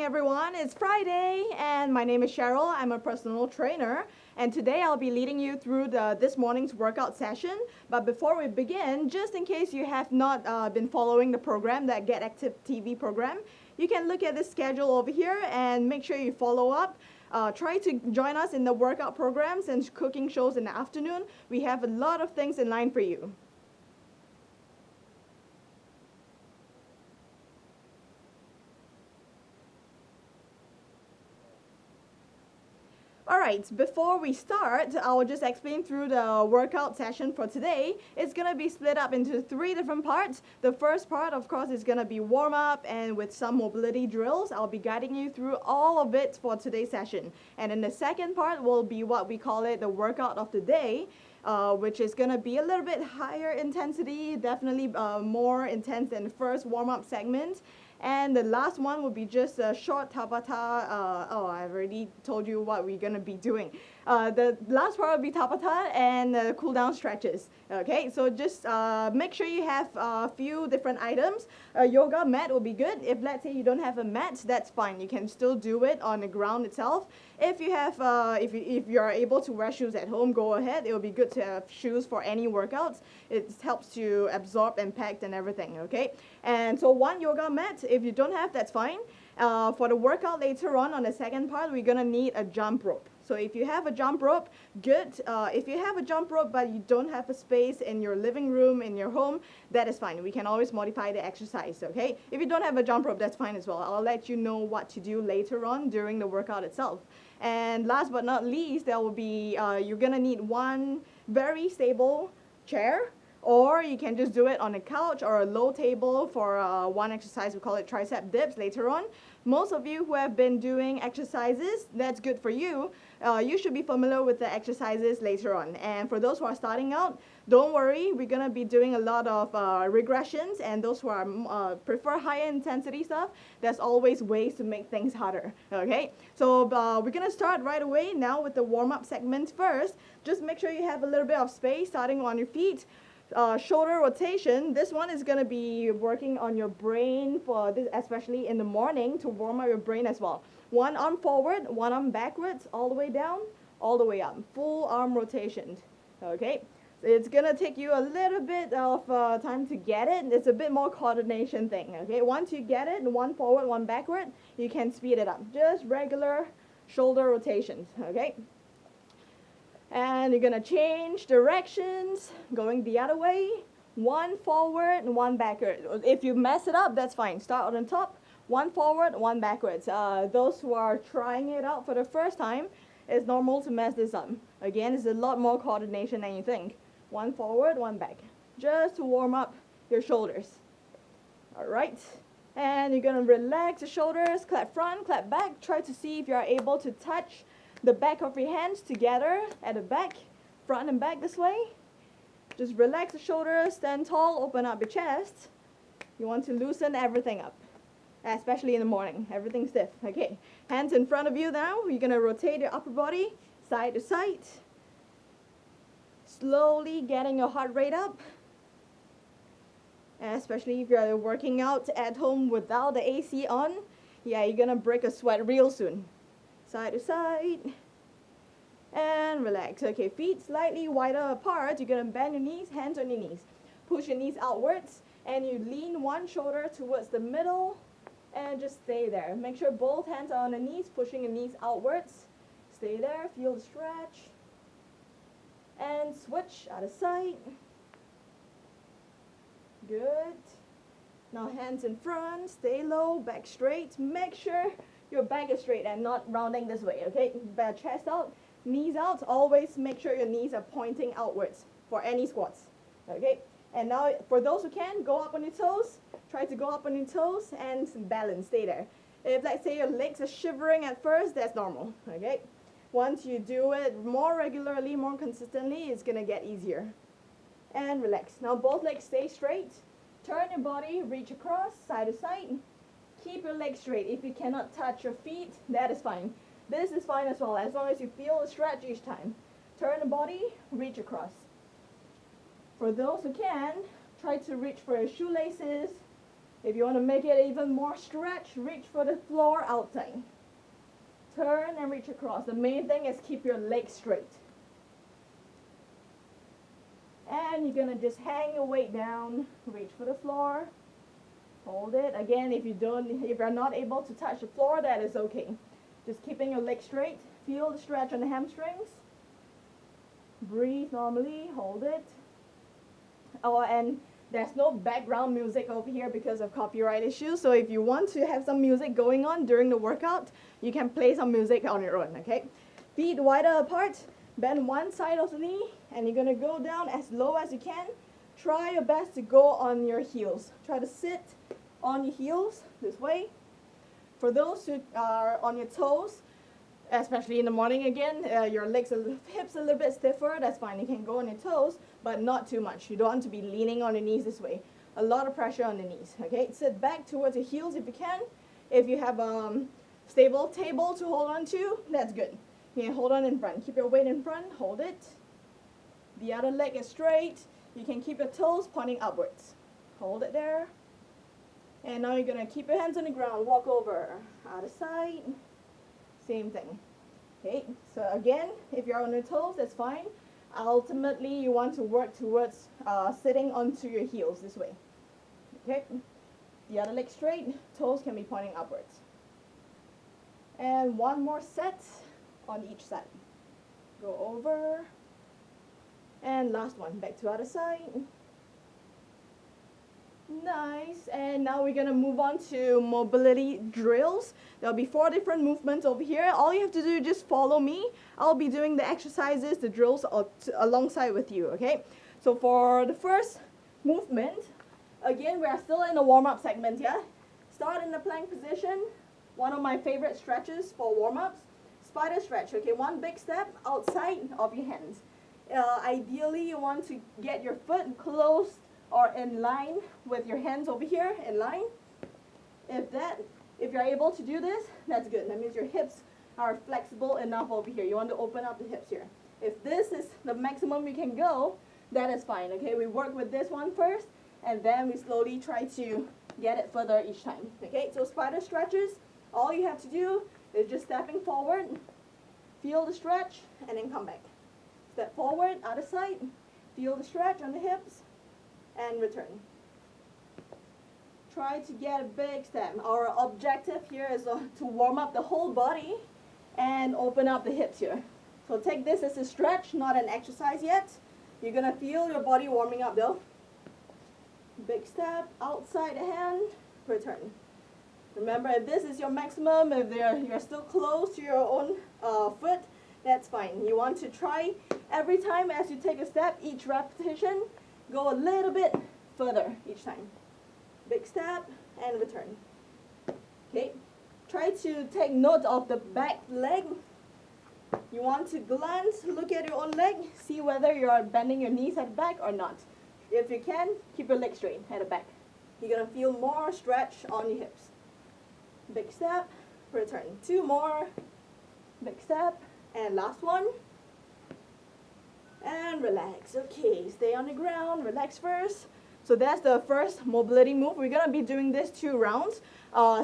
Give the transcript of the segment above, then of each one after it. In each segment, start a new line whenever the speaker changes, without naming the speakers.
everyone. It's Friday, and my name is Cheryl. I'm a personal trainer, and today I'll be leading you through this morning's workout session. But before we begin, just in case you have not been following the program, that Get Active TV program, you can look at the schedule over here and make sure you follow up. Try to join us in the workout programs and cooking shows in the afternoon. We have a lot of things in line for you. Alright, before we start, I'll just explain through the workout session for today. It's going to be split up into 3 different parts. The first part, of course, is going to be warm-up and with some mobility drills. I'll be guiding you through all of it for today's session. And then the second part will be what we call it the workout of the day, which is going to be a little bit higher intensity, definitely more intense than the first warm-up segment. And the last one will be just a short Tabata. I've already told you what we're going to be doing. The last part will be Tabata and cool down stretches. Okay, so just make sure you have a few different items. A yoga mat will be good. If let's say you don't have a mat, that's fine. You can still do it on the ground itself. If you have, if you are able to wear shoes at home, go ahead. It will be good to have shoes for any workouts. It helps to absorb impact and everything. Okay, and so one yoga mat. If you don't have, that's fine. For the workout later on the second part, we're gonna need a jump rope. So if you have a jump rope, good. If you have a jump rope but you don't have a space in your living room, in your home, that is fine. We can always modify the exercise, okay? If you don't have a jump rope, that's fine as well. I'll let you know what to do later on during the workout itself. And last but not least, there will be, you're gonna need one very stable chair, or you can just do it on a couch or a low table for one exercise. We call it tricep dips later on. Most of you who have been doing exercises, that's good for you. You should be familiar with the exercises later on. And for those who are starting out, don't worry, we're going to be doing a lot of regressions, and those who are prefer higher intensity stuff, there's always ways to make things harder, okay? So we're going to start right away now with the warm-up segment first. Just make sure you have a little bit of space starting on your feet. Shoulder rotation, this one is going to be working on your brain for this, especially in the morning, to warm up your brain as well. One arm forward, one arm backwards, all the way down, all the way up. Full arm rotation. Okay, so it's going to take you a little bit of time to get it. It's a bit more coordination thing. Okay, once you get it, one forward, one backward, you can speed it up. Just regular shoulder rotations. Okay. And you're gonna change directions, going the other way, one forward and one backward. If you mess it up, that's fine. Start on top, one forward, one backwards. Those who are trying it out for the first time, it's normal to mess this up. Again, it's a lot more coordination than you think. One forward, one back, just to warm up your shoulders. All right, and you're gonna relax the shoulders, clap front, clap back. Try to see if you are able to touch the back of your hands together at the back, front and back this way. Just relax the shoulders, stand tall, open up your chest. You want to loosen everything up, especially in the morning, everything stiff. Okay, hands in front of you now. You're gonna rotate your upper body side to side. Slowly getting your heart rate up, especially if you're working out at home without the AC on. Yeah, you're gonna break a sweat real soon. Side to side, and relax. Okay, feet slightly wider apart. You're gonna bend your knees, hands on your knees. Push your knees outwards, and you lean one shoulder towards the middle, and just stay there. Make sure both hands are on the knees, pushing your knees outwards. Stay there, feel the stretch. And switch other side. Good. Now hands in front, stay low, back straight. Make sure your back is straight and not rounding this way, okay? Chest out, knees out. Always make sure your knees are pointing outwards for any squats, okay? And now for those who can, go up on your toes. Try to go up on your toes and balance, stay there. If let's say your legs are shivering at first, that's normal, okay? Once you do it more regularly, more consistently, it's gonna get easier. And relax. Now both legs stay straight. Turn your body, reach across, side to side. Keep your legs straight. If you cannot touch your feet, that is fine. This is fine as well, as long as you feel a stretch each time. Turn the body, reach across. For those who can, try to reach for your shoelaces. If you want to make it even more stretch, reach for the floor outside. Turn and reach across. The main thing is keep your legs straight. And you're going to just hang your weight down, reach for the floor, hold it. Again, if you're not able to touch the floor, that is okay. Just keeping your legs straight. Feel the stretch on the hamstrings. Breathe normally, hold it. Oh, and there's no background music over here because of copyright issues. So if you want to have some music going on during the workout, you can play some music on your own, okay? Feet wider apart, bend one side of the knee, and you're gonna go down as low as you can. Try your best to go on your heels. Try to sit on your heels this way. For those who are on your toes, especially in the morning again, your hips a little bit stiffer, that's fine. You can go on your toes, but not too much. You don't want to be leaning on your knees this way. A lot of pressure on the knees, okay? Sit back towards your heels if you can. If you have a stable table to hold on to, that's good. You can hold on in front. Keep your weight in front, hold it. The other leg is straight. You can keep your toes pointing upwards. Hold it there. And now you're gonna keep your hands on the ground, walk over, other side. Same thing. Okay, so again, if you're on your toes, that's fine. Ultimately, you want to work towards sitting onto your heels this way. Okay, the other leg straight, toes can be pointing upwards. And one more set on each side. Go over. And last one, back to other side. Nice, and now we're gonna move on to mobility drills. There'll be 4 different movements over here. All you have to do is just follow me. I'll be doing the exercises, the drills alongside with you, okay? So for the first movement, again, we are still in the warm-up segment, yeah? Start in the plank position. One of my favorite stretches for warm-ups, spider stretch, okay? One big step outside of your hands. Ideally, you want to get your foot close or in line with your hands over here, in line. If you're able to do this, that's good. That means your hips are flexible enough over here. You want to open up the hips here. If this is the maximum you can go, that is fine, okay? We work with this one first, and then we slowly try to get it further each time, okay? So spider stretches, all you have to do is just stepping forward, feel the stretch, and then come back. Step forward, other side, feel the stretch on the hips, and return. Try to get a big step. Our objective here is to warm up the whole body and open up the hips here. So take this as a stretch, not an exercise yet. You're gonna feel your body warming up though. Big step, outside the hand, return. Remember, if this is your maximum, if you're still close to your own foot, that's fine. You want to try every time as you take a step, each repetition, go a little bit further each time. Big step and return. Okay, try to take note of the back leg. You want to glance, look at your own leg, see whether you're bending your knees at the back or not. If you can, keep your legs straight at the back. You're gonna feel more stretch on your hips. Big step, return. 2 more, big step, and last one. And relax. Okay, stay on the ground, relax first. So that's the first mobility move. We're gonna be doing this 2 rounds.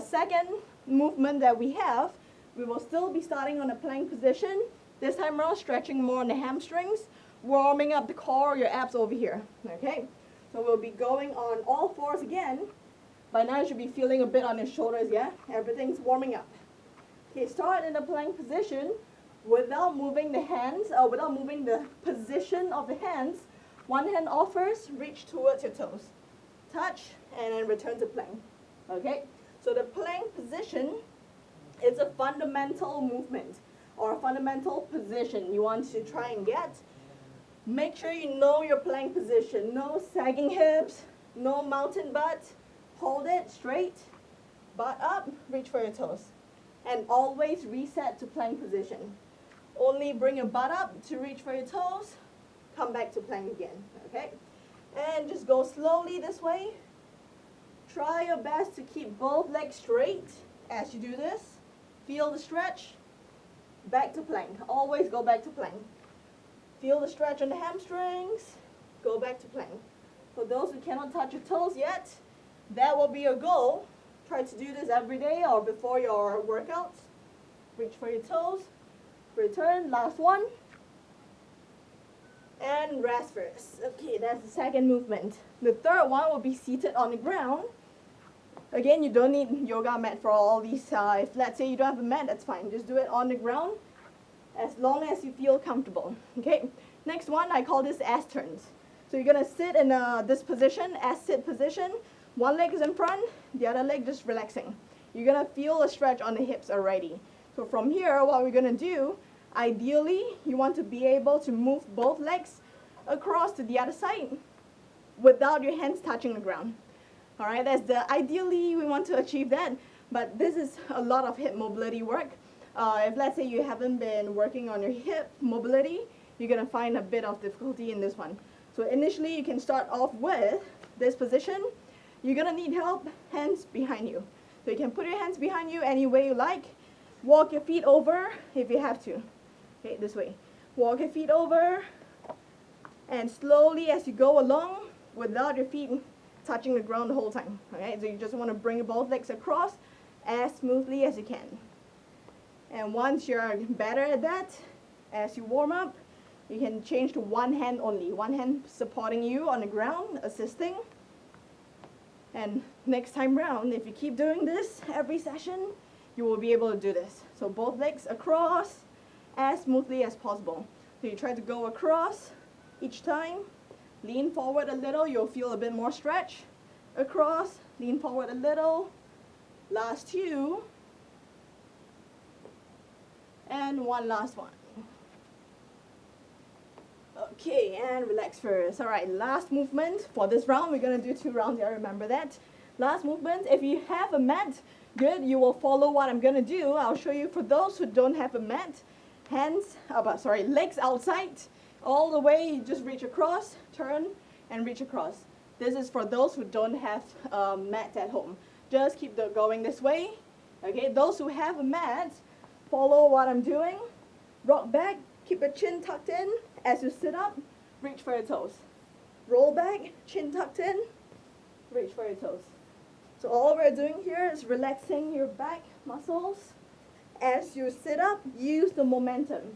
Second movement that we have, we will still be starting on a plank position. This time around, stretching more on the hamstrings, warming up the core, your abs over here, okay? So we'll be going on all 4s again. By now you should be feeling a bit on your shoulders, yeah? Everything's warming up. Okay, start in the plank position. Without moving the hands, without moving the position of the hands, one hand off first, reach towards your toes. Touch, and then return to plank. Okay? So the plank position is a fundamental movement or a fundamental position you want to try and get. Make sure you know your plank position. No sagging hips, no mountain butt. Hold it straight, butt up, reach for your toes. And always reset to plank position. Only bring your butt up to reach for your toes. Come back to plank again, okay? And just go slowly this way. Try your best to keep both legs straight as you do this. Feel the stretch. Back to plank. Always go back to plank. Feel the stretch on the hamstrings. Go back to plank. For those who cannot touch your toes yet, That will be your goal. Try to do this every day or before your workouts. Reach for your toes. Return. Last one. And rest first. Okay, that's the second movement. The third one will be seated on the ground. Again, you don't need yoga mat for all these. If let's say you don't have a mat, that's fine. Just do it on the ground as long as you feel comfortable. Okay, next one, I call this S turns. So you're gonna sit in this position, S sit position. One leg is in front, the other leg just relaxing. You're gonna feel a stretch on the hips already. So from here, what we're gonna do, ideally, you want to be able to move both legs across to the other side without your hands touching the ground. All right, ideally we want to achieve that, but this is a lot of hip mobility work. If let's say you haven't been working on your hip mobility, you're gonna find a bit of difficulty in this one. So initially you can start off with this position. You're gonna need help, hands behind you. So you can put your hands behind you any way you like. Walk your feet over if you have to. Okay, this way. Walk your feet over, and slowly as you go along, without your feet touching the ground the whole time. Okay, so you just want to bring both legs across as smoothly as you can. And once you're better at that, as you warm up, you can change to one hand only. One hand supporting you on the ground, assisting. And next time round, if you keep doing this every session, you will be able to do this. So both legs across as smoothly as possible. So you try to go across each time. Lean forward a little, you'll feel a bit more stretch. Across, lean forward a little. Last two. And one last one. Okay, and relax first. All right, last movement for this round. We're gonna do 2 rounds here, remember that. Last movement, if you have a mat, good, you will follow what I'm gonna do. I'll show you for those who don't have a mat. Legs outside, all the way, you just reach across, turn, and reach across. This is for those who don't have a mat at home. Just keep going this way. Okay, those who have a mat, follow what I'm doing. Rock back, keep your chin tucked in. As you sit up, reach for your toes. Roll back, chin tucked in, reach for your toes. So all we're doing here is relaxing your back muscles. As you sit up, use the momentum.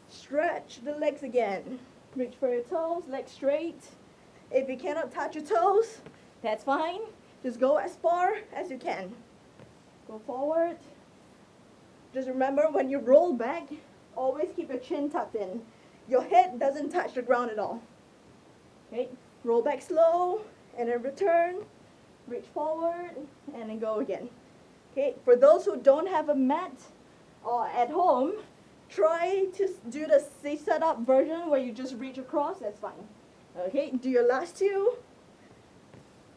Stretch the legs again. Reach for your toes, legs straight. If you cannot touch your toes, that's fine. Just go as far as you can. Go forward. Just remember, when you roll back, always keep your chin tucked in. Your head doesn't touch the ground at all. Okay, roll back slow, and then return. Reach forward, and then go again. Okay, for those who don't have a mat at home, try to do the sit up version where you just reach across, that's fine. Okay, do your last 2.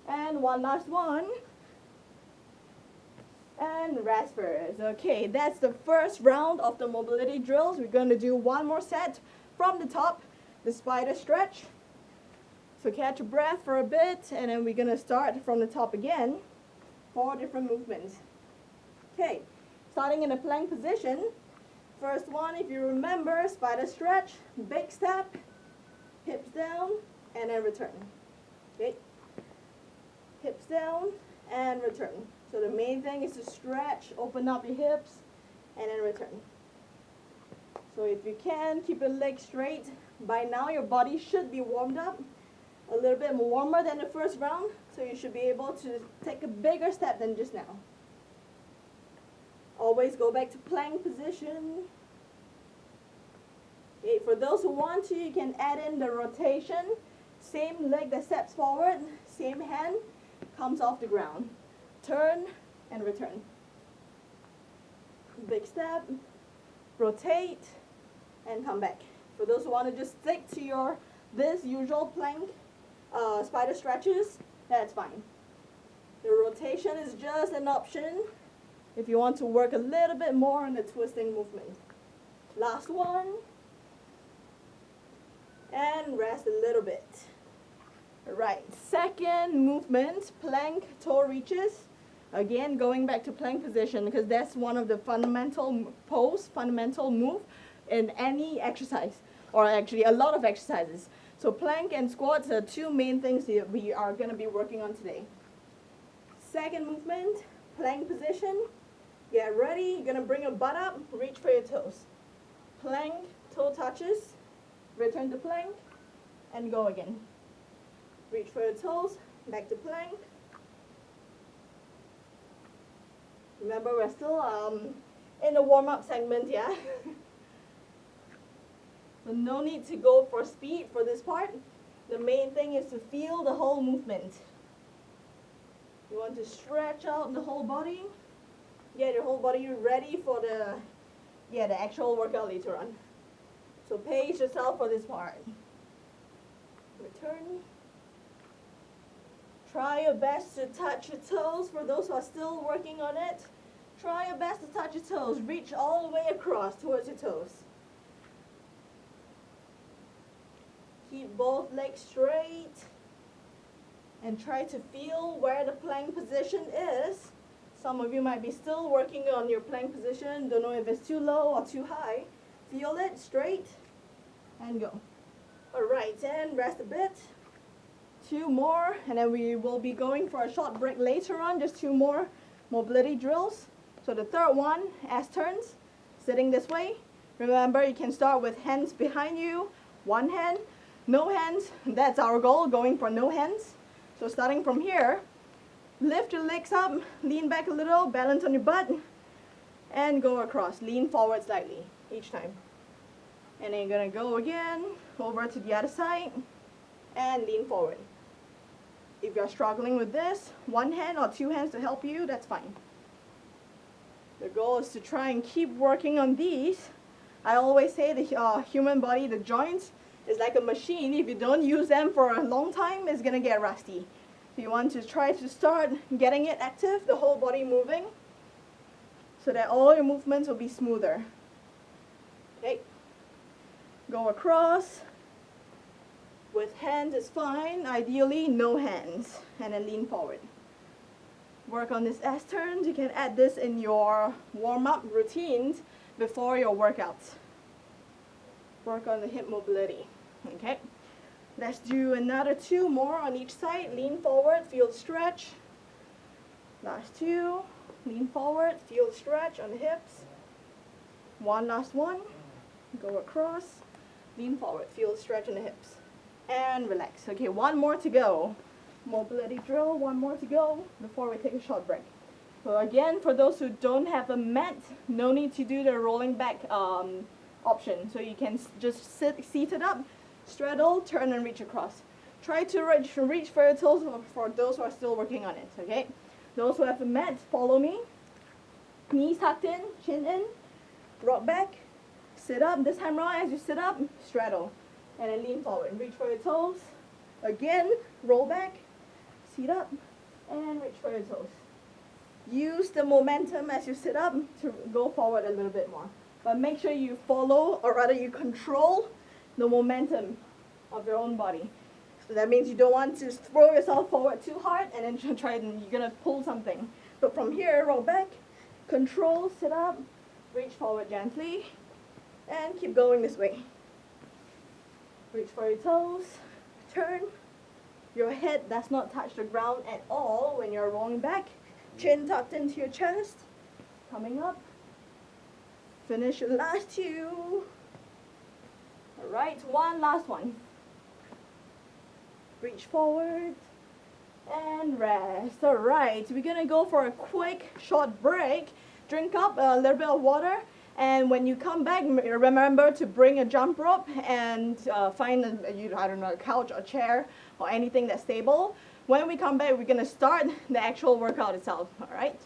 And one last one. And rest first. Okay, that's the first round of the mobility drills. We're going to do one more set from the top, the spider stretch. So catch your breath for a bit, and then we're going to start from the top again. 4 different movements. Okay, starting in a plank position. First one, if you remember, spider stretch, big step, hips down, and then return. Okay, hips down and return. So the main thing is to stretch, open up your hips, and then return. So if you can, keep your legs straight. By now your body should be warmed up, a little bit warmer than the first round, so you should be able to take a bigger step than just now. Always go back to plank position. Okay, for those who want to, you can add in the rotation. Same leg that steps forward, same hand comes off the ground. Turn and return. Big step, rotate, and come back. For those who want to just stick to this usual plank spider stretches, that's fine. The rotation is just an option if you want to work a little bit more on the twisting movement. Last one. And rest a little bit. Right, second movement, plank toe reaches. Again, going back to plank position because that's one of the fundamental move in any exercise, or actually a lot of exercises. So plank and squats are 2 main things that we are going to be working on today. Second movement, plank position. Get ready, you're gonna bring your butt up, reach for your toes. Plank, toe touches, return to plank, and go again. Reach for your toes, back to plank. Remember, we're still in the warm-up segment, yeah? So no need to go for speed for this part. The main thing is to feel the whole movement. You want to stretch out the whole body. Get your whole body ready for the actual workout later on. So pace yourself for this part. Return. Try your best to touch your toes. For those who are still working on it, try your best to touch your toes. Reach all the way across towards your toes. Keep both legs straight. And try to feel where the plank position is. Some of you might be still working on your plank position. Don't know if it's too low or too high. Feel it, straight, and go. All right, and rest a bit. 2 more, and then we will be going for a short break later on. Just 2 more mobility drills. So the third one, S turns, sitting this way. Remember, you can start with hands behind you, one hand, no hands. That's our goal, going for no hands. So starting from here, lift your legs up, lean back a little, balance on your butt, and go across. Lean forward slightly each time. And then you're going to go again, over to the other side, and lean forward. If you're struggling with this, 1 hand or 2 hands to help you, that's fine. The goal is to try and keep working on these. I always say the human body, the joints, is like a machine. If you don't use them for a long time, it's going to get rusty. So you want to try to start getting it active, the whole body moving, so that all your movements will be smoother. Okay. Go across. With hands is fine, ideally no hands. And then lean forward. Work on this S turns. You can add this in your warm-up routines before your workouts. Work on the hip mobility. Okay. Let's do another 2 more on each side. Lean forward, feel the stretch. Last 2. Lean forward, feel the stretch on the hips. One last one. Go across. Lean forward, feel the stretch on the hips. And relax. Okay, 1 more to go. Mobility drill, 1 more to go before we take a short break. So again, for those who don't have a mat, no need to do the rolling back option. So you can just sit seated up, straddle, turn and reach across. Try to reach for your toes for those who are still working on it, okay? Those who have a mat, follow me. Knees tucked in, chin in, rock back, sit up. This time around, as you sit up, straddle. And then lean forward, reach for your toes. Again, roll back, sit up, and reach for your toes. Use the momentum as you sit up to go forward a little bit more. But make sure you follow, or rather you control the momentum of your own body. So that means you don't want to throw yourself forward too hard and then try and you're going to pull something. So from here, roll back, control, sit up, reach forward gently, and keep going this way. Reach for your toes, turn. Your head does not touch the ground at all when you're rolling back. Chin tucked into your chest, coming up. Finish your last 2. Alright, 1 last one. Reach forward and rest. Alright, we're gonna go for a quick short break. Drink up a little bit of water, and when you come back, remember to bring a jump rope and find a couch or chair or anything that's stable. When we come back, we're gonna start the actual workout itself. Alright?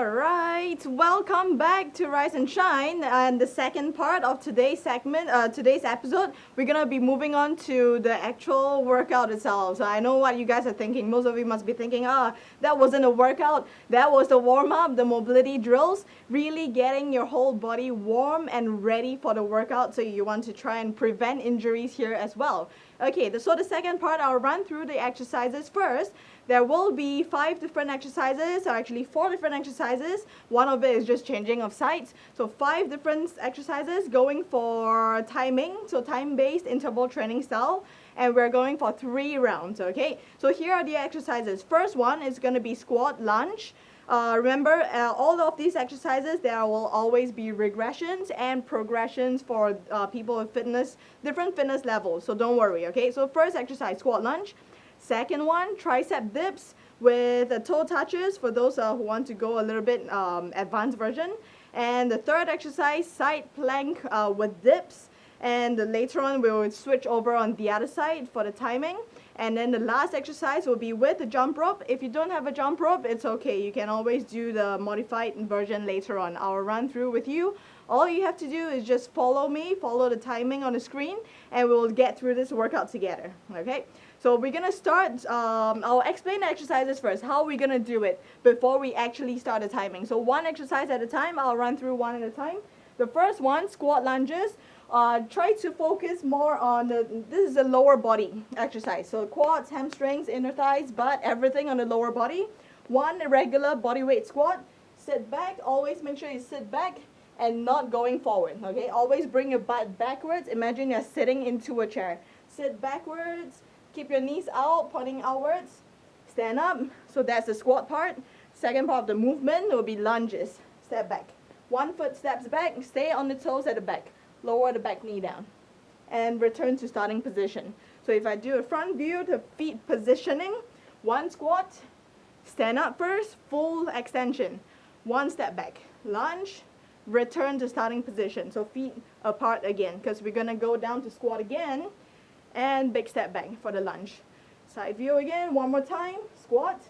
Alright, welcome back to Rise and Shine, and the second part of today's segment, today's episode, we're gonna be moving on to the actual workout itself. So I know what you guys are thinking. Most of you must be thinking, that wasn't a workout, that was the warm-up, the mobility drills, really getting your whole body warm and ready for the workout, so you want to try and prevent injuries here as well. Okay, so the second part, I'll run through the exercises first. There will be 5 different exercises, or actually 4 different exercises. One of it is just changing of sides. So 5 different exercises going for timing, so time-based interval training style. And we're going for 3 rounds, okay? So here are the exercises. First one is going to be squat lunge. Remember, all of these exercises, there will always be regressions and progressions for people with different fitness levels. So don't worry, okay? So first exercise, squat lunge. Second one, tricep dips with toe touches for those who want to go a little bit advanced version. And the third exercise, side plank with dips. And later on, we'll switch over on the other side for the timing. And then the last exercise will be with the jump rope. If you don't have a jump rope, it's okay. You can always do the modified version later on. I'll run through with you. All you have to do is just follow me, follow the timing on the screen, and we'll get through this workout together, okay? So we're gonna start, I'll explain the exercises first, how we're gonna do it before we actually start the timing. So one exercise at a time, I'll run through one at a time. The first one, squat lunges. Try to focus more on this is a lower body exercise. So quads, hamstrings, inner thighs, butt, everything on the lower body. One regular body weight squat. Sit back, always make sure you sit back and not going forward, okay? Always bring your butt backwards. Imagine you're sitting into a chair. Sit backwards, keep your knees out, pointing outwards. Stand up, so that's the squat part. Second part of the movement will be lunges. Step back. 1 foot steps back, stay on the toes at the back. Lower the back knee down and return to starting position. So if I do a front view, the feet positioning, 1 squat, stand up first, full extension, 1 step back, lunge, return to starting position. So feet apart again, because we're gonna go down to squat again, and big step back for the lunge. Side view again, 1 more time, squat,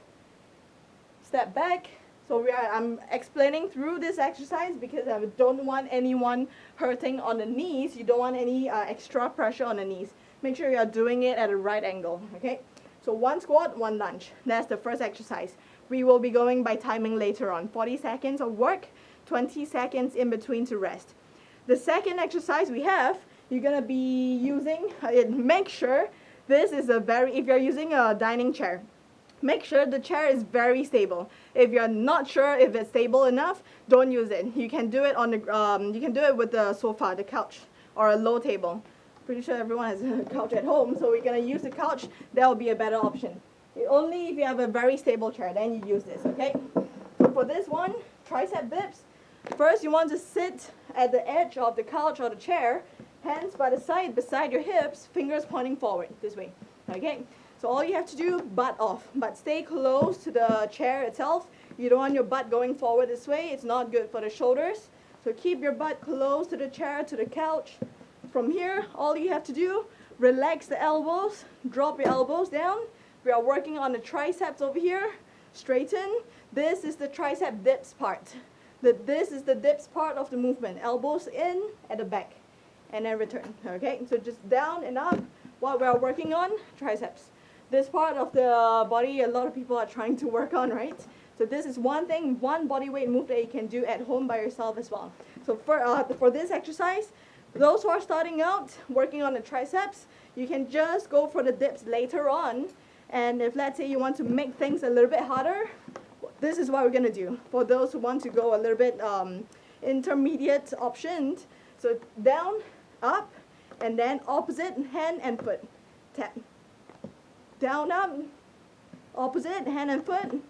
step back. So I'm explaining through this exercise because I don't want anyone hurting on the knees. You don't want any extra pressure on the knees. Make sure you're doing it at a right angle, okay? So 1 squat, 1 lunge. That's the first exercise. We will be going by timing later on. 40 seconds of work, 20 seconds in between to rest. The second exercise we have, you're gonna be using, make sure this is if you're using a dining chair, make sure the chair is very stable. If you're not sure if it's stable enough, don't use it. You can do it on the you can do it with the sofa, the couch, or a low table. Pretty sure everyone has a couch at home, so we're gonna use the couch. That will be a better option. Only if you have a very stable chair, then you use this, okay? So for this one, tricep dips. First, you want to sit at the edge of the couch or the chair, hands by the side beside your hips, fingers pointing forward this way, okay? So all you have to do, butt off, but stay close to the chair itself. You don't want your butt going forward this way. It's not good for the shoulders. So keep your butt close to the chair, to the couch. From here, all you have to do, relax the elbows, drop your elbows down. We are working on the triceps over here. Straighten. This is the tricep dips part. This is the dips part of the movement. Elbows in at the back, and then return, okay? So just down and up. What we are working on, triceps. This part of the body, a lot of people are trying to work on, right? So this is one thing, one body weight move that you can do at home by yourself as well. So for this exercise, those who are starting out, working on the triceps, you can just go for the dips later on. And if, let's say, you want to make things a little bit harder, this is what we're gonna do. For those who want to go a little bit intermediate options, so down, up, and then opposite hand and foot, tap. Down, up, opposite, hand and foot,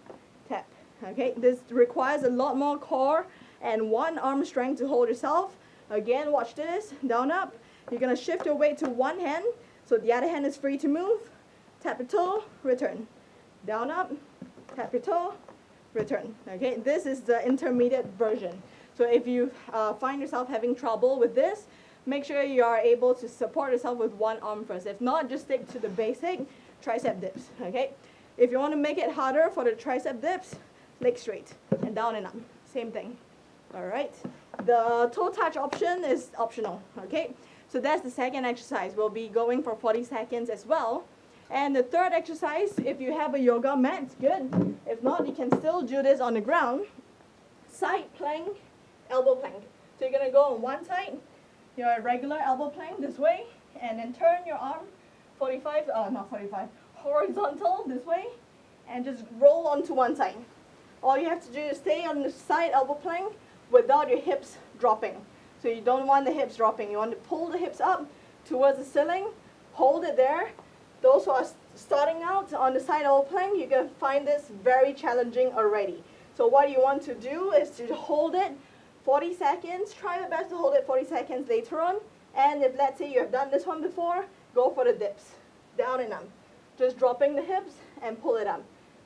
tap. Okay, this requires a lot more core and one arm strength to hold yourself. Again, watch this, down, up. You're gonna shift your weight to one hand, so the other hand is free to move. Tap your toe, return. Down, up, tap your toe, return. Okay, this is the intermediate version. So if you find yourself having trouble with this, make sure you are able to support yourself with one arm first. If not, just stick to the basic tricep dips, okay? If you want to make it harder for the tricep dips, leg straight, and down and up. Same thing. All right. The toe touch option is optional. Okay. So that's the second exercise. We'll be going for 40 seconds as well. And the third exercise, if you have a yoga mat, good. If not, you can still do this on the ground. Side plank, elbow plank. So you're going to go on one side, your regular elbow plank this way, and then turn your arm 45, not 45, horizontal this way, and just roll onto one side. All you have to do is stay on the side elbow plank without your hips dropping. So you don't want the hips dropping. You want to pull the hips up towards the ceiling, hold it there. Those who are starting out on the side elbow plank, you're going to find this very challenging already. So what you want to do is to hold it 40 seconds. Try your best to hold it 40 seconds later on. And if, let's say, you have done this one before, go for the dips, down and up. Just dropping the hips and pull it up.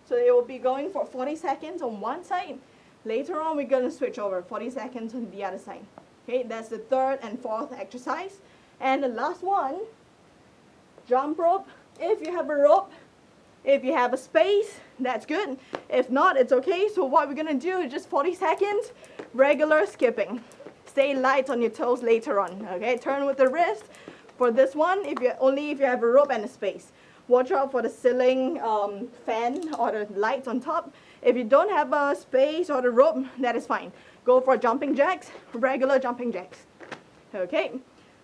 So it will be going for 40 seconds on one side. Later on, we're going to switch over 40 seconds on the other side. Okay, that's the third and fourth exercise. And the last one, jump rope. If you have a rope, if you have a space, that's good. If not, it's okay. So what we're going to do is just 40 seconds, regular skipping. Stay light on your toes later on. Okay, turn with the wrist. For this one, if you have a rope and a space. Watch out for the ceiling fan or the lights on top. If you don't have a space or the rope, that is fine. Go for jumping jacks, regular jumping jacks. Okay,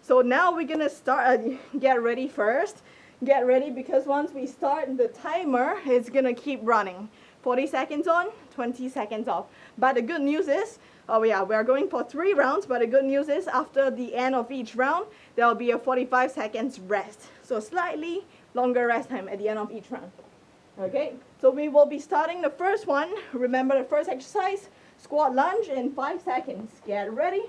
so now we're gonna start, get ready first. Get ready because once we start, the timer is gonna keep running. 40 seconds on, 20 seconds off. But the good news is, we're going for 3 rounds, but the good news is after the end of each round, there will be a 45 seconds rest. So slightly longer rest time at the end of each round. Okay, so we will be starting the first one. Remember the first exercise, squat lunge in 5 seconds. Get ready.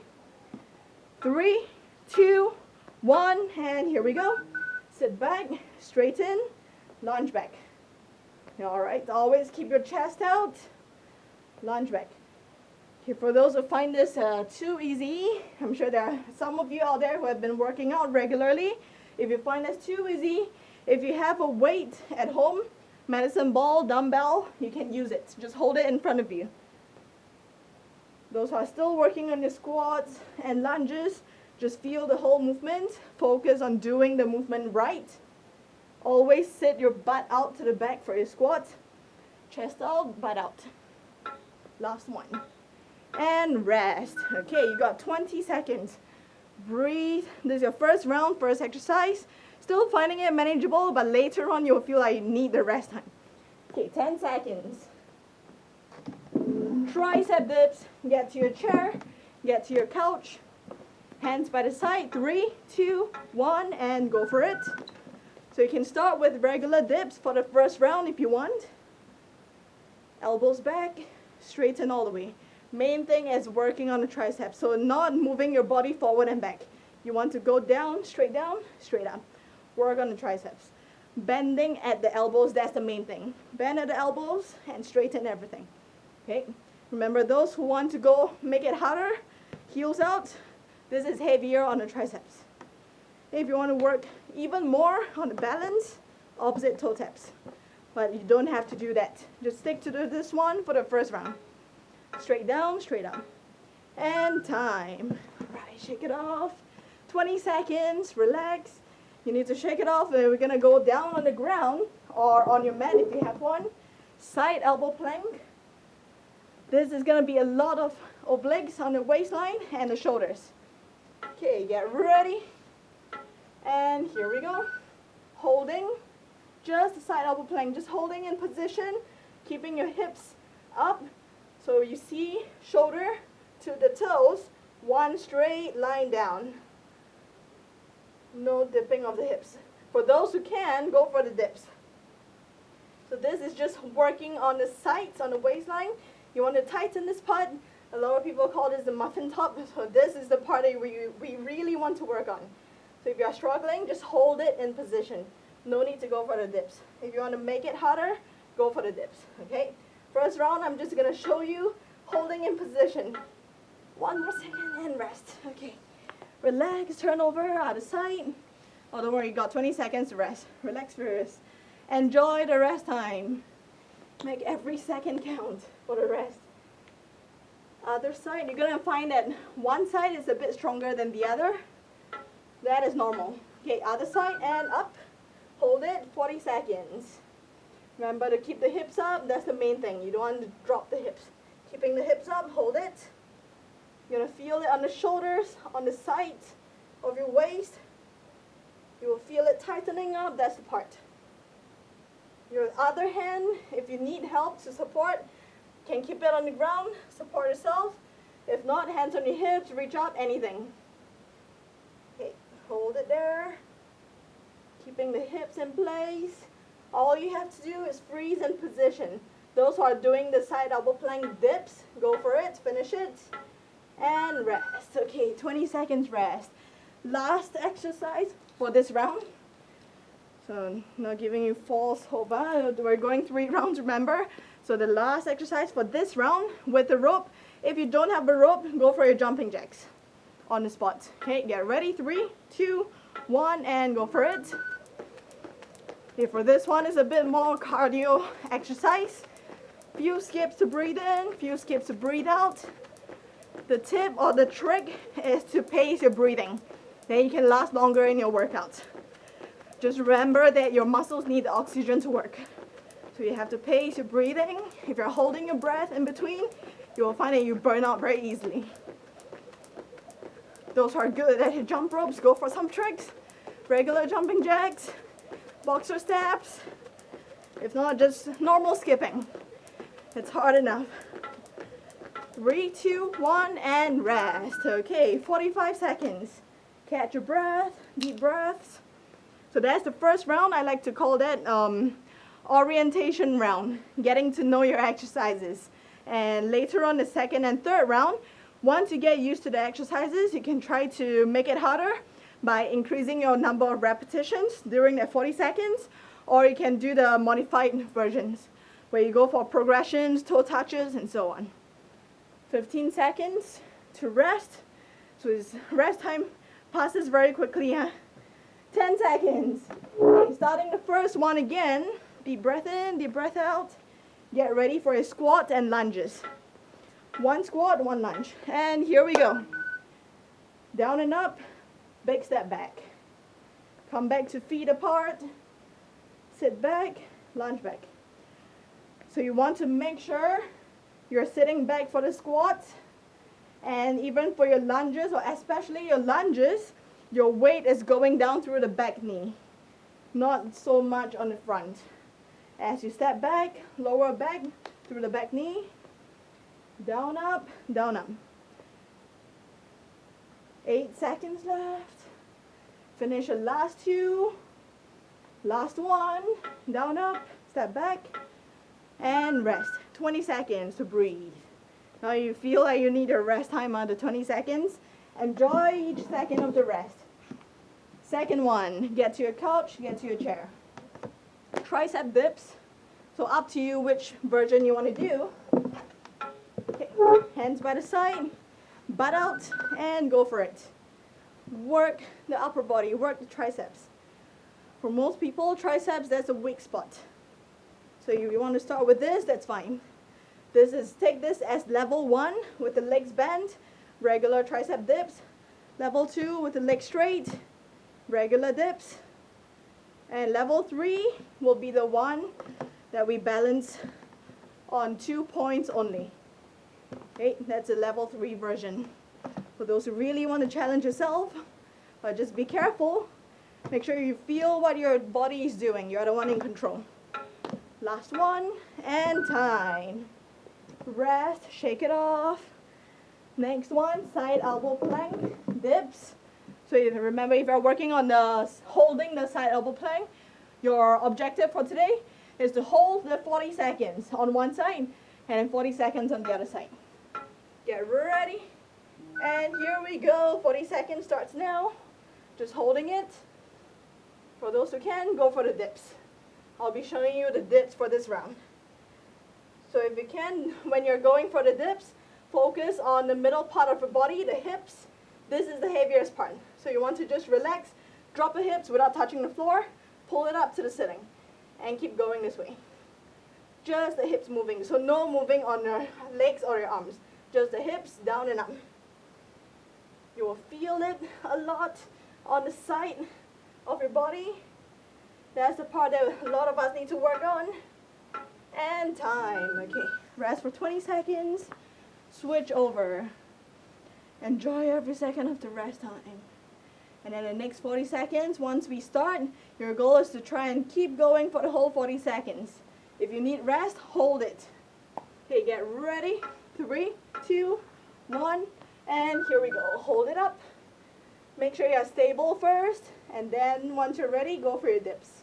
3, 2, 1, and here we go. Sit back, straighten, lunge back. All right, always keep your chest out, lunge back. Okay, for those who find this too easy, I'm sure there are some of you out there who have been working out regularly. If you find this too easy, if you have a weight at home, medicine ball, dumbbell, you can use it. Just hold it in front of you. Those who are still working on your squats and lunges, just feel the whole movement. Focus on doing the movement right. Always sit your butt out to the back for your squats. Chest out, butt out. Last one. And rest. Okay, you got 20 seconds. Breathe. This is your first round, first exercise. Still finding it manageable, but later on you'll feel like you need the rest time. Okay, 10 seconds. Tricep dips. Get to your chair. Get to your couch. Hands by the side. 3, 2, 1, and go for it. So you can start with regular dips for the first round if you want. Elbows back, straighten all the way. Main thing is working on the triceps, so not moving your body forward and back. You want to go down, straight up. Work on the triceps. Bending at the elbows, that's the main thing. Bend at the elbows and straighten everything. Okay? Remember, those who want to go make it harder, heels out, this is heavier on the triceps. If you want to work even more on the balance, opposite toe taps. But you don't have to do that. Just stick to this one for the first round. Straight down, straight up. And time. All right, shake it off. 20 seconds, relax. You need to shake it off, and we're going to go down on the ground or on your mat if you have one. Side elbow plank. This is going to be a lot of obliques on the waistline and the shoulders. Okay, get ready. And here we go. Holding, just the side elbow plank, just holding in position, keeping your hips up. So you see shoulder to the toes, one straight line down. No dipping of the hips. For those who can, go for the dips. So this is just working on the sides, on the waistline. You want to tighten this part. A lot of people call this the muffin top. So this is the part that we really want to work on. So if you're struggling, just hold it in position. No need to go for the dips. If you want to make it harder, go for the dips. Okay? First round, I'm just going to show you holding in position. 1 more second and rest. Okay. Relax, turn over, out of sight. Oh, don't worry, you got 20 seconds to rest. Relax first. Enjoy the rest time. Make every second count for the rest. Other side, you're gonna find that one side is a bit stronger than the other. That is normal. Okay, other side and up. Hold it, 40 seconds. Remember to keep the hips up, that's the main thing. You don't want to drop the hips. Keeping the hips up, hold it. You're gonna feel it on the shoulders, on the sides of your waist. You will feel it tightening up, that's the part. Your other hand, if you need help to support, can keep it on the ground, support yourself. If not, hands on your hips, reach up, anything. Okay, hold it there. Keeping the hips in place. All you have to do is freeze and position. Those who are doing the side elbow plank dips, go for it, finish it, and rest. Okay, 20 seconds rest. Last exercise for this round. So not giving you false hope. We're going 3 rounds, remember? So the last exercise for this round with the rope. If you don't have a rope, go for your jumping jacks on the spot. Okay, get ready. 3, 2, 1, and go for it. Okay, for this one is a bit more cardio exercise. Few skips to breathe in, few skips to breathe out. The tip or the trick is to pace your breathing. Then you can last longer in your workout. Just remember that your muscles need the oxygen to work. So you have to pace your breathing. If you're holding your breath in between, you will find that you burn out very easily. Those who are good at your jump ropes, go for some tricks. Regular jumping jacks, boxer steps. If not, just normal skipping. It's hard enough. 3, 2, 1, and rest. Okay, 45 seconds. Catch your breath, deep breaths. So that's the first round. I like to call that orientation round, getting to know your exercises. And later on, the second and third round, once you get used to the exercises, you can try to make it harder by increasing your number of repetitions during the 40 seconds, or you can do the modified versions, where you go for progressions, toe touches, and so on. 15 seconds to rest. So this rest time passes very quickly. 10 seconds. Okay, starting the first one again. Deep breath in, deep breath out. Get ready for a squat and lunges. 1 squat, 1 lunge. And here we go. Down and up, big step back. Come back to feet apart. Sit back, lunge back. So you want to make sure you're sitting back for the squat. And even for your lunges, or especially your lunges, your weight is going down through the back knee, not so much on the front. As you step back, lower back through the back knee, down, up, down, up. 8 seconds left. Finish the last 2. Last 1, down, up, step back, and rest. 20 seconds to breathe. Now you feel like you need a rest time under 20 seconds. Enjoy each second of the rest. Second one, get to your couch, get to your chair. Tricep dips. So up to you which version you want to do. Okay. Hands by the side, butt out, and go for it. Work the upper body, work the triceps. For most people, triceps, that's a weak spot. So if you want to start with this, that's fine. Take this as level 1 with the legs bent, regular tricep dips. Level 2 with the legs straight, regular dips. And level 3 will be the one that we balance on 2 points only. Okay, that's a level 3 version. For those who really want to challenge yourself, but just be careful. Make sure you feel what your body is doing. You're the one in control. Last one, and time. Rest, shake it off. Next one, side elbow plank, dips. So remember, if you're working on holding the side elbow plank, your objective for today is to hold the 40 seconds on one side and then 40 seconds on the other side. Get ready. And here we go. 40 seconds starts now. Just holding it. For those who can, go for the dips. I'll be showing you the dips for this round. So if you can, when you're going for the dips, focus on the middle part of your body, the hips. This is the heaviest part. So you want to just relax, drop the hips without touching the floor, pull it up to the sitting, and keep going this way. Just the hips moving, so no moving on your legs or your arms. Just the hips down and up. You will feel it a lot on the side of your body. That's the part that a lot of us need to work on. And time. Okay, rest for 20 seconds. Switch over. Enjoy every second of the rest time. And then the next 40 seconds, once we start, your goal is to try and keep going for the whole 40 seconds. If you need rest, hold it. Okay, get ready. 3, 2, 1, and here we go. Hold it up. Make sure you're stable first, and then once you're ready, go for your dips.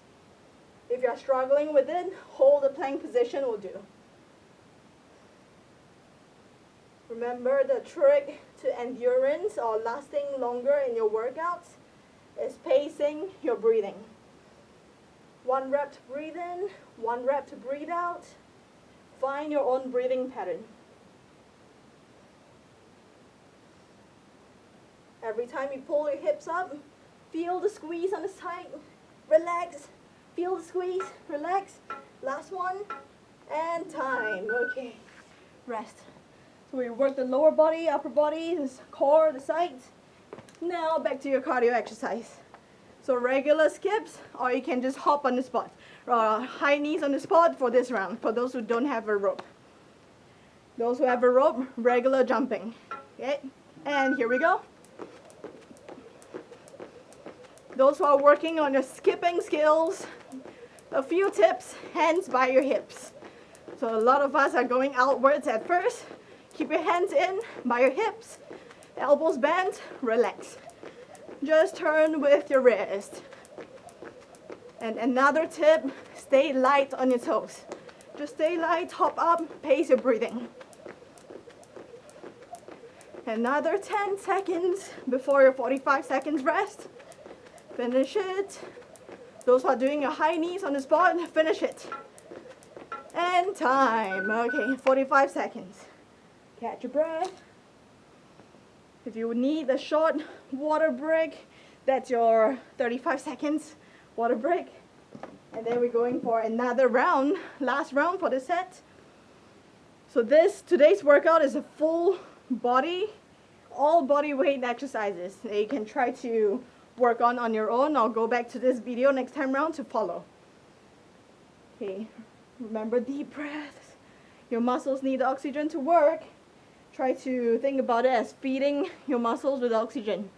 If you're struggling with it, hold the plank position will do. Remember, the trick to endurance or lasting longer in your workouts is pacing your breathing. 1 rep to breathe in, 1 rep to breathe out. Find your own breathing pattern. Every time you pull your hips up, feel the squeeze on the side. Relax. Feel the squeeze. Relax. Last one. And time. Okay. Rest. So we work the lower body, upper body, the core, the sides. Now back to your cardio exercise. So regular skips, or you can just hop on the spot. High knees on the spot for this round, for those who don't have a rope. Those who have a rope, regular jumping. Okay, and here we go. Those who are working on your skipping skills, a few tips, hands by your hips. So a lot of us are going outwards at first. Keep your hands in by your hips, elbows bent, relax. Just turn with your wrist. And another tip, stay light on your toes. Just stay light, hop up, pace your breathing. Another 10 seconds before your 45 seconds rest. Finish it. Those who are doing your high knees on the spot, finish it. And time. Okay, 45 seconds. Catch your breath. If you need a short water break, that's your 35 seconds water break. And then we're going for another round, last round for the set. So today's workout is a full body, all body weight exercises that you can try to work on your own, or go back to this video next time round to follow. Okay, remember, deep breaths. Your muscles need oxygen to work. Try to think about it as feeding your muscles with oxygen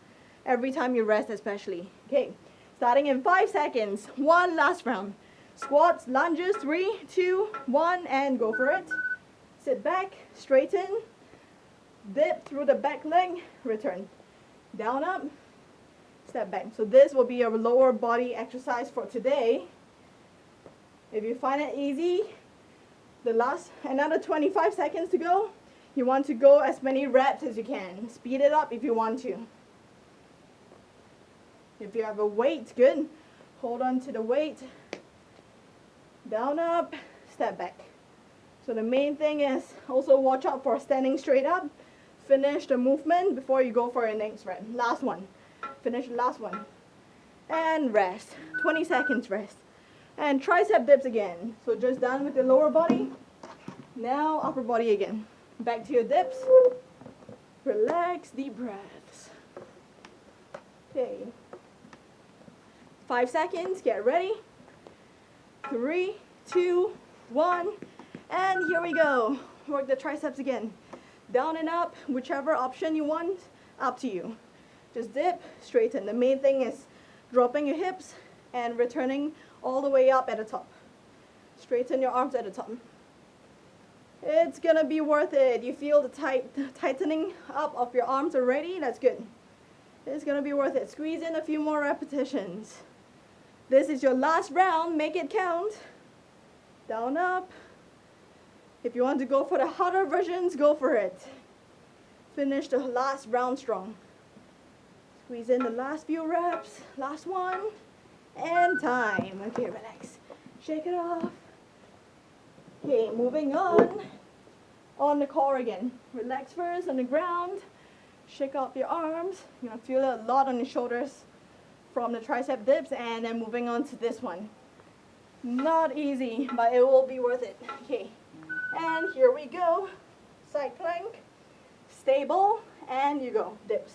every time you rest, especially. Okay, starting in 5 seconds. One last round. Squats, lunges, 3, 2, 1, and go for it. Sit back, straighten, dip through the back leg, return. Down, up, step back. So this will be your lower body exercise for today. If you find it easy, another 25 seconds to go. You want to go as many reps as you can. Speed it up if you want to. If you have a weight, good. Hold on to the weight. Down, up, step back. So the main thing is also watch out for standing straight up. Finish the movement before you go for your next rep. Last one. Finish the last one. And rest. 20 seconds rest. And tricep dips again. So just done with the lower body. Now upper body again. Back to your dips. Relax, deep breaths. Okay. 5 seconds, get ready. 3, 2, 1, and here we go. Work the triceps again. Down and up, whichever option you want, up to you. Just dip, straighten. The main thing is dropping your hips and returning all the way up at the top. Straighten your arms at the top. It's gonna be worth it. You feel the tightening up of your arms already? That's good. It's gonna be worth it. Squeeze in a few more repetitions. This is your last round. Make it count. Down, up. If you want to go for the harder versions, go for it. Finish the last round strong. Squeeze in the last few reps. Last one. And time. Okay, relax. Shake it off. Okay, moving on. On the core again. Relax first on the ground. Shake off your arms. You're going to feel it a lot on your shoulders from the tricep dips, and then moving on to this one. Not easy, but it will be worth it. Okay, and here we go. Side plank, stable, and you go, dips.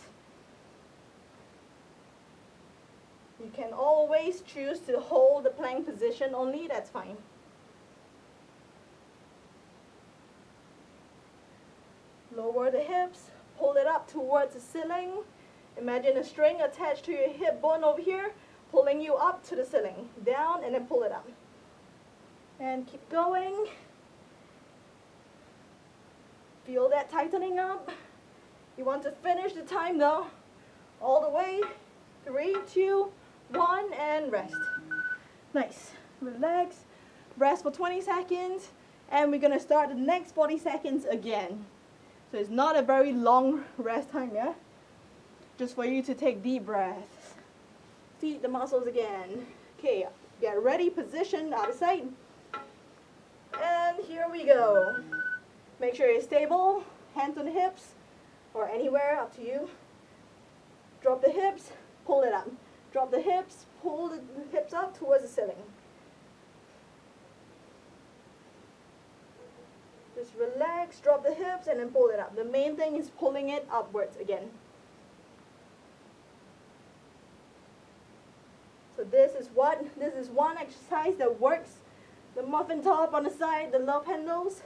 You can always choose to hold the plank position only, that's fine. Lower the hips, pull it up towards the ceiling. Imagine a string attached to your hip bone over here, pulling you up to the ceiling. Down and then pull it up. And keep going. Feel that tightening up. You want to finish the time though. All the way. 3, 2, 1, and rest. Nice. Relax. Rest for 20 seconds. And we're going to start the next 40 seconds again. So it's not a very long rest time, yeah? Just for you to take deep breaths. Feed the muscles again. Okay, get ready, position, out of sight. And here we go. Make sure you're stable, hands on the hips, or anywhere, up to you. Drop the hips, pull it up. Drop the hips, pull the hips up towards the ceiling. Just relax, drop the hips, and then pull it up. The main thing is pulling it upwards again. So this is one exercise that works. The muffin top on the side, the love handles.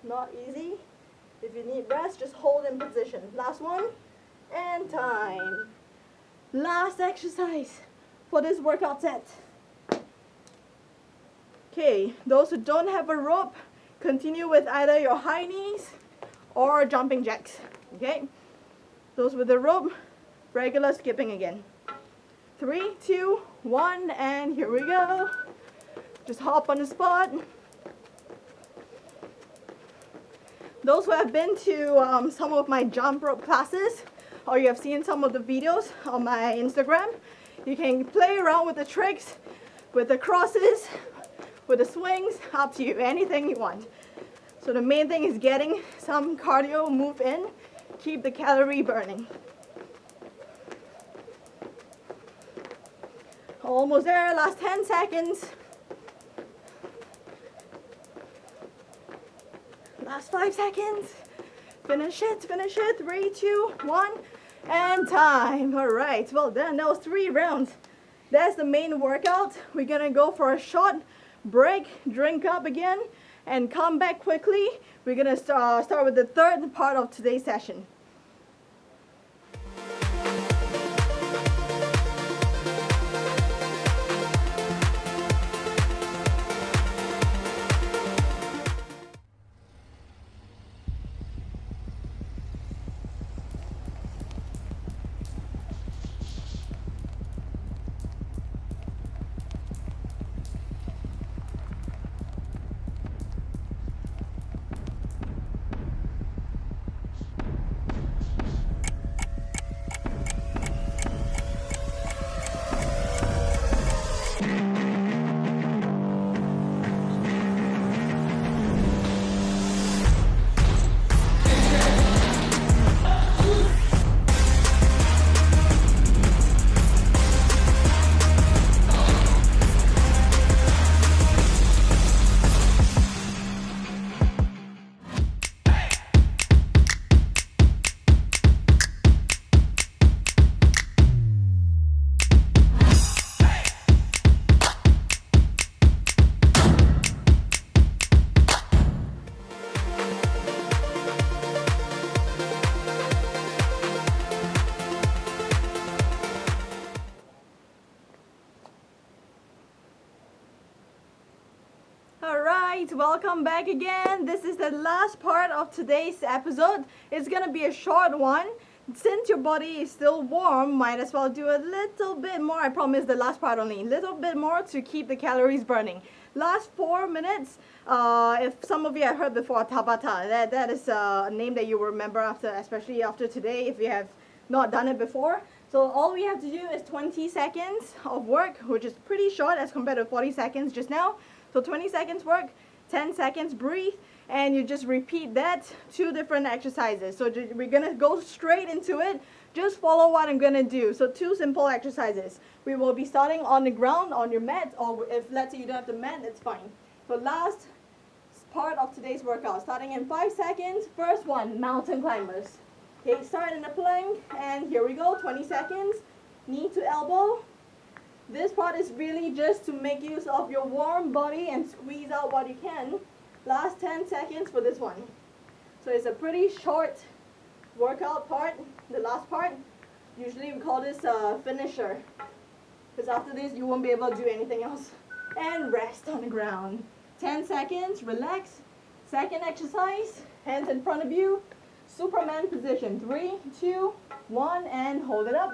Not easy. If you need rest, just hold in position. Last one, and time. Last exercise for this workout set. Okay, those who don't have a rope, continue with either your high knees or jumping jacks. Okay, those with the rope, regular skipping again. 3, 2, 1, and here we go. Just hop on the spot. Those who have been to some of my jump rope classes, or you have seen some of the videos on my Instagram, you can play around with the tricks, with the crosses, with the swings, up to you, anything you want. So the main thing is getting some cardio move in, keep the calorie burning. Almost there, last 10 seconds. Last 5 seconds. Finish it, 3, 2, 1, and time. All right, well done, that was 3 rounds. That's the main workout. We're gonna go for a short break, drink up again, and come back quickly. We're gonna start with the third part of today's session. Welcome back again. This is the last part of today's episode. It's gonna be a short one. Since your body is still warm, might as well do a little bit more. I promise the last part only. A little bit more to keep the calories burning. Last 4 minutes, if some of you have heard before, Tabata. That is a name that you will remember after, especially after today, if you have not done it before. So all we have to do is 20 seconds of work, which is pretty short as compared to 40 seconds just now. So 20 seconds work, 10 seconds, breathe, and you just repeat that 2 different exercises. So we're gonna go straight into it. Just follow what I'm gonna do. So 2 simple exercises. We will be starting on the ground, on your mat, or if let's say you don't have the mat, that's fine. So last part of today's workout, starting in 5 seconds. First one, mountain climbers. Okay, start in a plank, and here we go, 20 seconds. Knee to elbow. This part is really just to make use of your warm body and squeeze out what you can. Last 10 seconds for this one. So it's a pretty short workout part, the last part. Usually we call this a finisher, because after this you won't be able to do anything else. And rest on the ground. 10 seconds, relax. Second exercise, hands in front of you. Superman position. 3, 2, 1, and hold it up.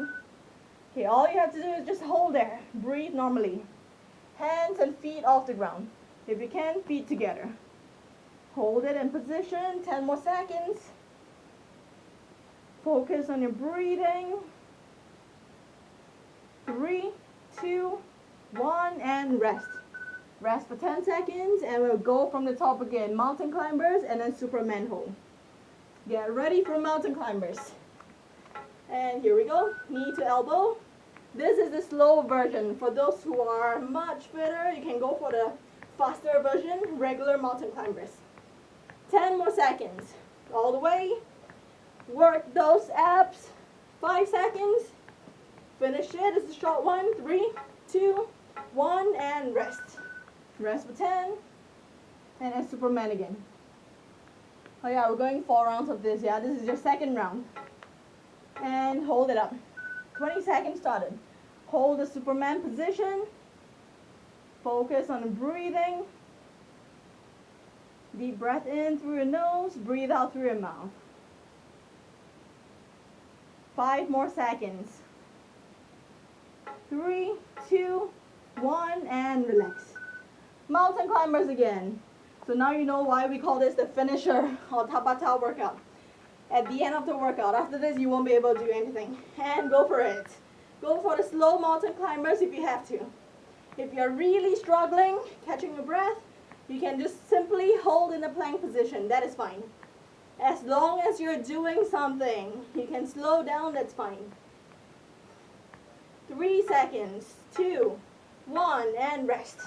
Okay, all you have to do is just hold there. Breathe normally. Hands and feet off the ground. If you can, feet together. Hold it in position. 10 more seconds. Focus on your breathing. 3, 2, 1, and rest. Rest for 10 seconds, and we'll go from the top again. Mountain climbers and then Superman hold. Get ready for mountain climbers. And here we go. Knee to elbow. This is the slow version. For those who are much fitter, you can go for the faster version, regular mountain climbers. 10 more seconds. All the way. Work those abs. 5 seconds. Finish it. It's a short one. 3, 2, 1, and rest. Rest for 10. And then Superman again. Oh yeah, we're going 4 rounds of this. Yeah, this is your second round. And hold it up. 20 seconds started. Hold the Superman position. Focus on breathing. Deep breath in through your nose. Breathe out through your mouth. 5 more seconds. 3, 2, 1, and relax. Mountain climbers again. So now you know why we call this the finisher or Tabata workout. At the end of the workout, after this you won't be able to do anything. And go for it. Go for the slow mountain climbers if you have to. If you're really struggling, catching your breath, you can just simply hold in the plank position. That is fine. As long as you're doing something, you can slow down, that's fine. 3 seconds, 2, 1, and rest.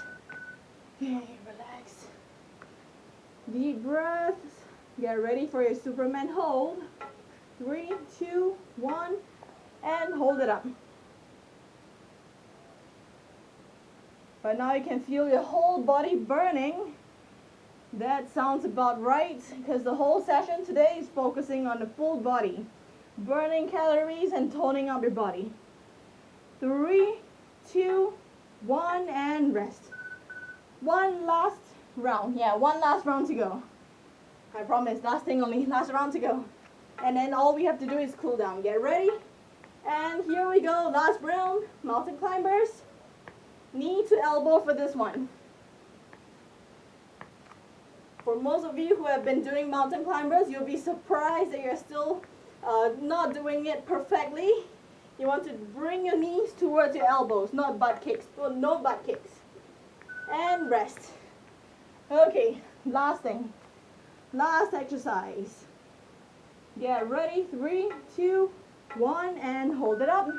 Okay, relax. Deep breaths. Get ready for your Superman hold. 3, 2, 1, and hold it up. But now you can feel your whole body burning. That sounds about right, because the whole session today is focusing on the full body. Burning calories and toning up your body. 3, 2, 1, and rest. One last round. Yeah, one last round to go. I promise, last round to go. And then all we have to do is cool down. Get ready. And here we go, last round. Mountain climbers. Knee to elbow for this one. For most of you who have been doing mountain climbers, you'll be surprised that you're still not doing it perfectly. You want to bring your knees towards your elbows, not butt kicks. Well, no butt kicks. And rest. Okay, last thing. Last exercise. Get ready. 3, 2, 1, and hold it up.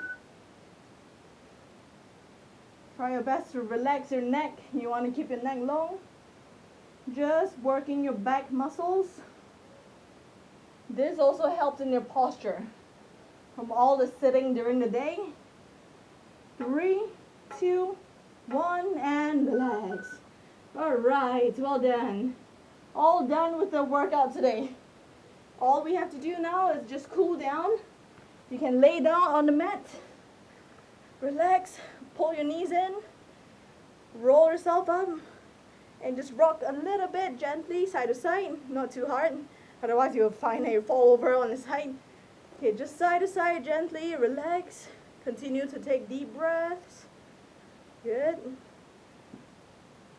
Try your best to relax your neck. You want to keep your neck long. Just working your back muscles. This also helps in your posture from all the sitting during the day. 3, 2, 1, and relax. All right, well done. All done with the workout today. All we have to do now is just cool down. You can lay down on the mat. Relax, pull your knees in, roll yourself up, and just rock a little bit gently side to side, not too hard. Otherwise you'll find that you fall over on the side. Okay, just side to side gently, relax. Continue to take deep breaths. Good.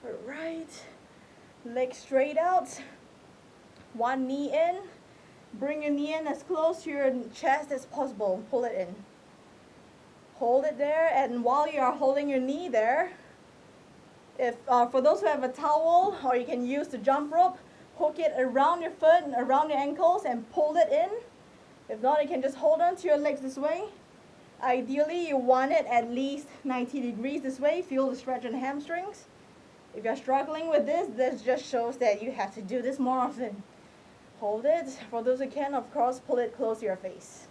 All right. Legs straight out. One knee in. Bring your knee in as close to your chest as possible. Pull it in. Hold it there, and while you are holding your knee there, If for those who have a towel, or you can use the jump rope, hook it around your foot and around your ankles and pull it in. If not, you can just hold on to your legs this way. Ideally, you want it at least 90 degrees this way. Feel the stretch in the hamstrings. If you're struggling with this just shows that you have to do this more often. Hold it. For those who can, of course, pull it close to your face.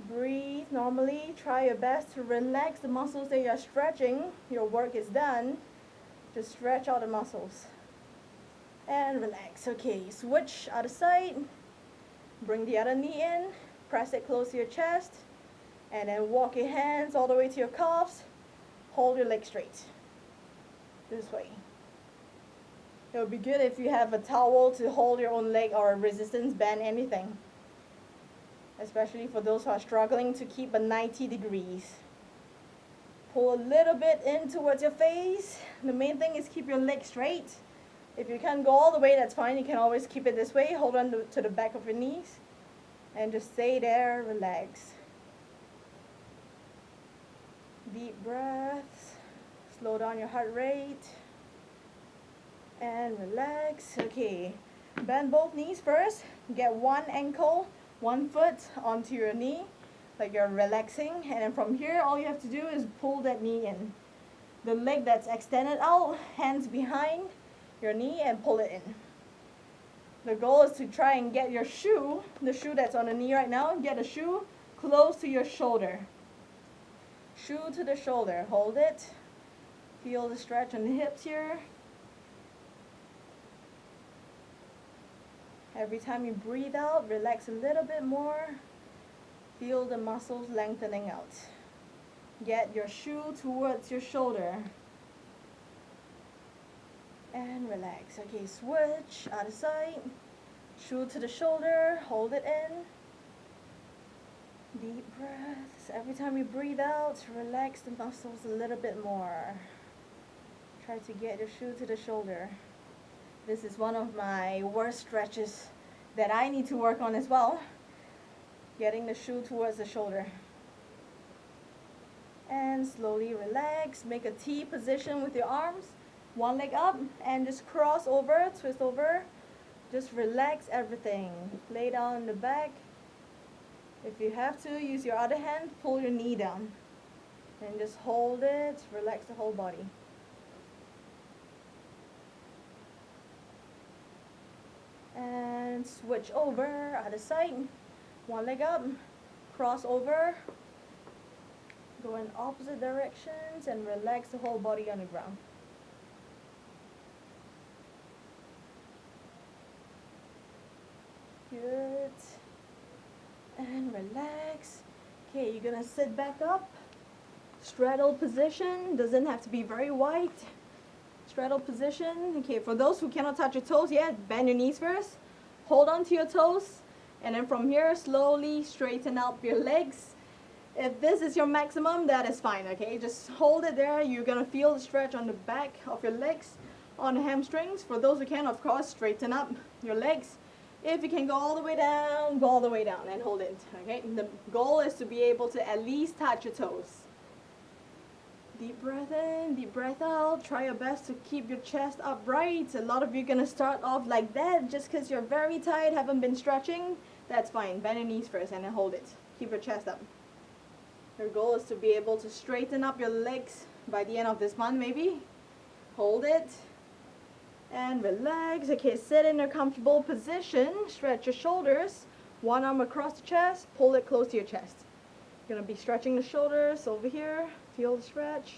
Breathe normally. Try your best to relax the muscles that you're stretching. Your work is done. Just stretch out the muscles. And relax. Okay, switch other side. Bring the other knee in. Press it close to your chest. And then walk your hands all the way to your calves. Hold your leg straight. This way. It would be good if you have a towel to hold your own leg or a resistance band, anything. Especially for those who are struggling to keep a 90 degrees. Pull a little bit in towards your face. The main thing is keep your leg straight. If you can't go all the way, that's fine. You can always keep it this way. Hold on to the back of your knees. And just stay there, relax. Deep breaths. Slow down your heart rate. And relax. Okay. Bend both knees first. Get one ankle, one foot onto your knee, like you're relaxing. And then from here, all you have to do is pull that knee in. The leg that's extended out, hands behind your knee, and pull it in. The goal is to try and get your shoe, the shoe that's on the knee right now, get the shoe close to your shoulder. Shoe to the shoulder. Hold it. Feel the stretch on the hips here. Every time you breathe out, relax a little bit more. Feel the muscles lengthening out. Get your shoe towards your shoulder. And relax. Okay, switch, other side. Shoe to the shoulder, hold it in. Deep breaths. Every time you breathe out, relax the muscles a little bit more. Try to get your shoe to the shoulder. This is one of my worst stretches that I need to work on as well. Getting the shoe towards the shoulder. And slowly relax. Make a T position with your arms. One leg up and just cross over, twist over. Just relax everything. Lay down on the back. If you have to, use your other hand, pull your knee down. And just hold it, relax the whole body. And switch over, other side. One leg up, cross over. Go in opposite directions and relax the whole body on the ground. Good. And relax. Okay, you're gonna sit back up. Straddle position, doesn't have to be very wide. Straddle position. Okay, for those who cannot touch your toes yet, bend your knees first. Hold on to your toes. And then from here, slowly straighten up your legs. If this is your maximum, that is fine, okay? Just hold it there. You're gonna feel the stretch on the back of your legs, on the hamstrings. For those who can, of course, straighten up your legs. If you can go all the way down, go all the way down and hold it, okay? The goal is to be able to at least touch your toes. Deep breath in, deep breath out. Try your best to keep your chest upright. A lot of you are gonna start off like that just because you're very tired, haven't been stretching. That's fine. Bend your knees first and then hold it. Keep your chest up. Your goal is to be able to straighten up your legs by the end of this month, maybe. Hold it. And relax. Okay, sit in a comfortable position. Stretch your shoulders. One arm across the chest. Pull it close to your chest. You're going to be stretching the shoulders over here. Feel the stretch.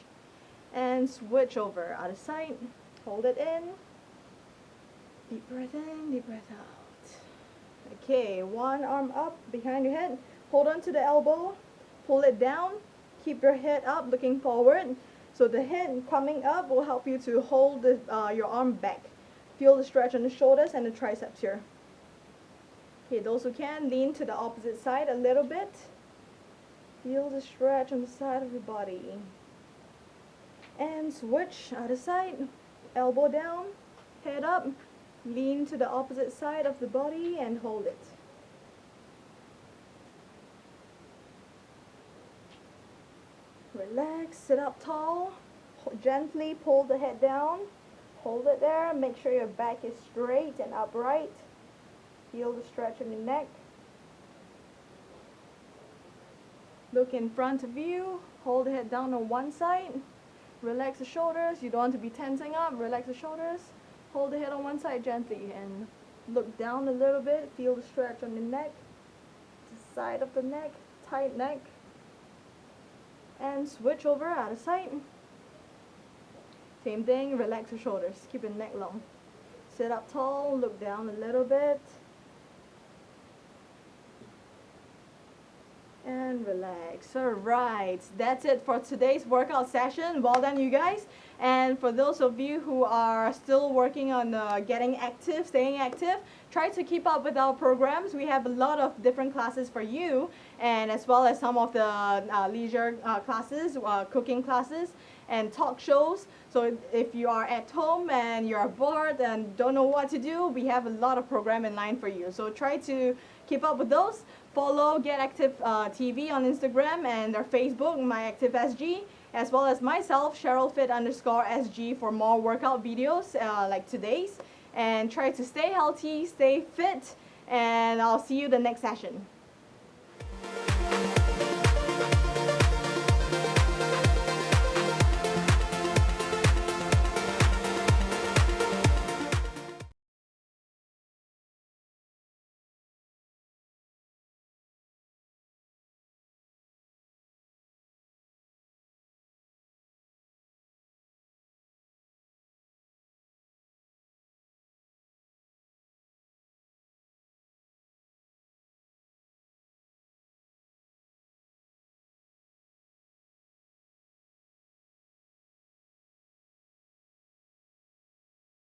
And switch over. Other side. Hold it in. Deep breath in, deep breath out. Okay, one arm up behind your head. Hold on to the elbow. Pull it down. Keep your head up, looking forward. So the head coming up will help you to hold your arm back. Feel the stretch on the shoulders and the triceps here. Okay, those who can, lean to the opposite side a little bit. Feel the stretch on the side of your body. And switch, other side. Elbow down, head up. Lean to the opposite side of the body and hold it. Relax, sit up tall, Gently pull the head down. Hold it there. Make sure your back is straight and upright. Feel the stretch in your neck. Look in front of you. Hold the head down on one side. Relax the shoulders. You don't want to be tensing up. Relax the shoulders. Hold the head on one side gently and look down a little bit. Feel the stretch on the neck. The side of the neck. Tight neck. And switch over out of sight. Same thing, relax your shoulders. Keep your neck long. Sit up tall. Look down a little bit. And relax. Alright, that's it for today's workout session. Well done, you guys. And for those of you who are still working on getting active, staying active, try to keep up with our programs. We have a lot of different classes for you, and as well as some of the leisure classes, cooking classes, and talk shows. So if you are at home and you're bored and don't know what to do, we have a lot of program in line for you. So try to keep up with those. Follow Get Active TV on Instagram and our Facebook, MyActiveSG, as well as myself, CherylFit_SG, for more workout videos like today's. And try to stay healthy, stay fit, and I'll see you the next session.